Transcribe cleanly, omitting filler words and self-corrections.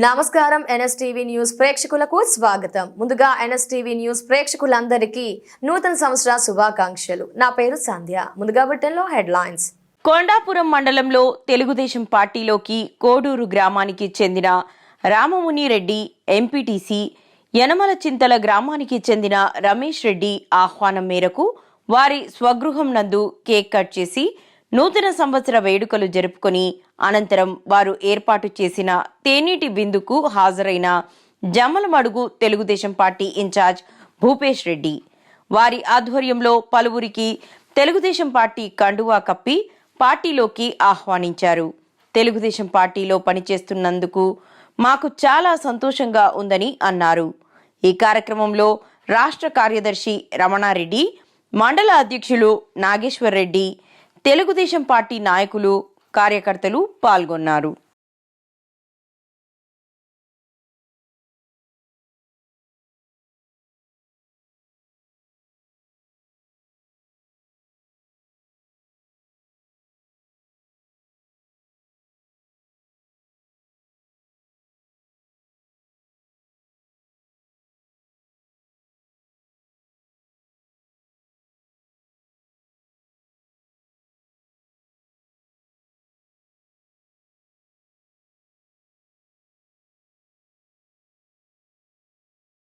నమస్కారం NSTV news ప్రేక్షకులకు స్వాగతం. ముందుగా ఎన్ఎస్టీవీ న్యూస్ ప్రేక్షకులందరికీ నూతన సంవత్సర శుభాకాంక్షలు. నా పేరు సంధ్య. ముందుగా బులెటిన్లో హెడ్లైన్స్. కొండాపురం మండలంలో తెలుగుదేశం పార్టీలోకి కోడూరు గ్రామానికి చెందిన రామముని రెడ్డి, ఎంపీటీసీ యనమల చింతల గ్రామానికి చెందిన రమేష్ రెడ్డి ఆహ్వానం మేరకు వారి స్వగృహం నందు కేక్ కట్ చేసి నూతన సంవత్సర వేడుకలు జరుపుకొని అనంతరం వారు ఏర్పాటు చేసిన తేనీటి విందుకు హాజరైన జమ్మలమడుగు తెలుగుదేశం పార్టీ ఇన్ఛార్జ్ భూపేష్ రెడ్డి వారి ఆధ్వర్యంలో పలువురికి తెలుగుదేశం పార్టీ కండువా కప్పి పార్టీలోకి ఆహ్వానించారు. తెలుగుదేశం పార్టీలో పనిచేస్తున్నందుకు మాకు చాలా సంతోషంగా ఉందని అన్నారు. ఈ కార్యక్రమంలో రాష్ట్ర కార్యదర్శి రమణారెడ్డి, మండల అధ్యక్షులు నాగేశ్వర్ రెడ్డి, తెలుగుదేశం పార్టీ నాయకులు, కార్యకర్తలు పాల్గొన్నారు.